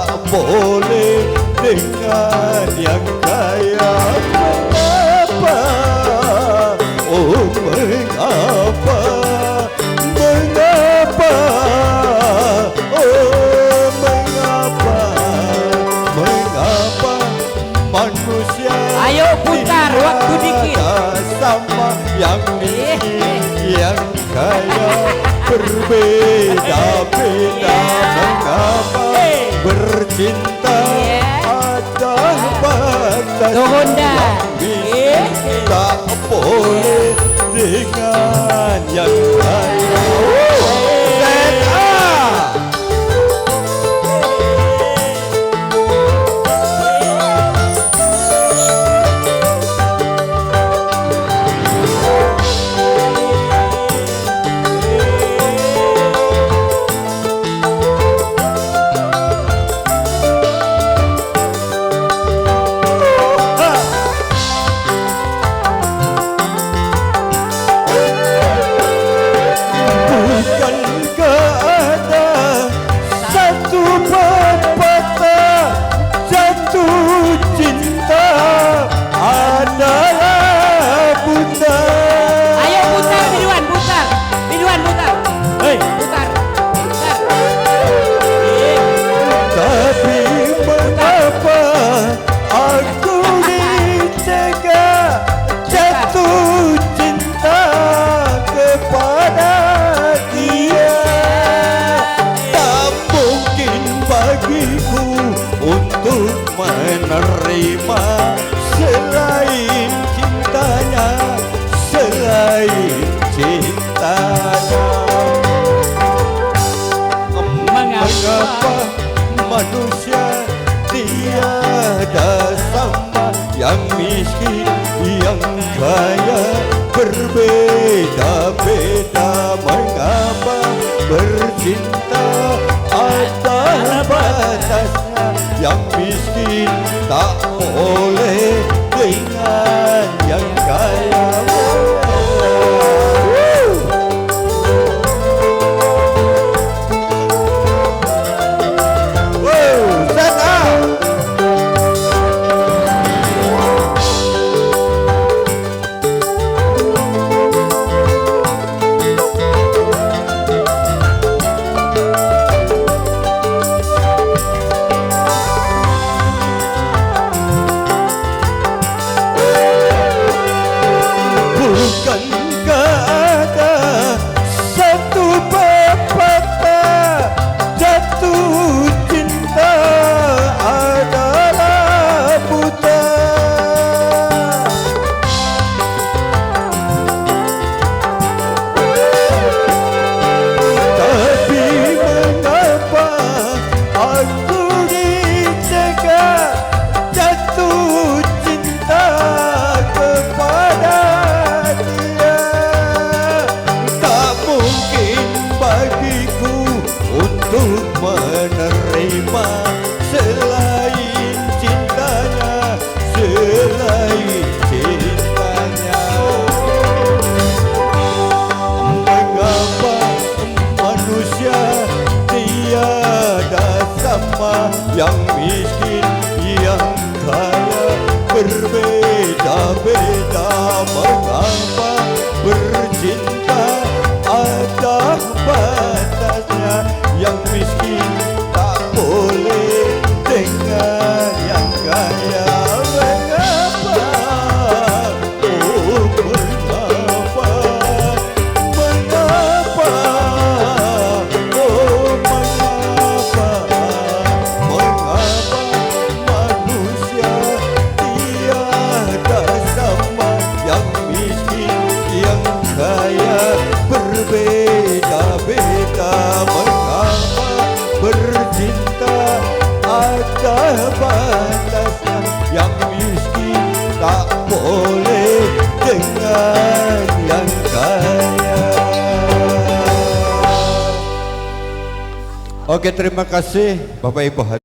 tak boleh dengan yang kaya. Mengapa? Oh mengapa? Mengapa? Oh mengapa? Mengapa manusia ayo putar waktu dikit sama yang miskin yang kaya berbeda-beda. Mengapa bercinta ada batas, yang miskin tak boleh dengan yang kaya. Untuk menerima selain cintanya, selain cintanya. Mengapa manusia tiada sama, yang miskin yang kaya berbeda-beda. Mengapa bercinta ada batasnya, yang miskin tak boleh dengan yang kaya. Bukankah ada satu pepatah, jatuh cinta adalah buta. Tapi mengapa aku dicegah jatuh cinta kepada untuk menerima selain cintanya, selain cintanya. Mengapa manusia tiada sama, yang miskin yang kaya berbeda-beda. Mengapa bercinta ada batasnya, yang miskin tak boleh dengan yang kaya. Mengapa? Oh mengapa? Mengapa? Oh mengapa? Mengapa manusia tiada sama, yang miskin yang kaya berbeda-beda. Mengapa bercinta ada batasnya, yang miskin tak boleh dengan yang kaya. Oke, terima kasih Bapak Ibu.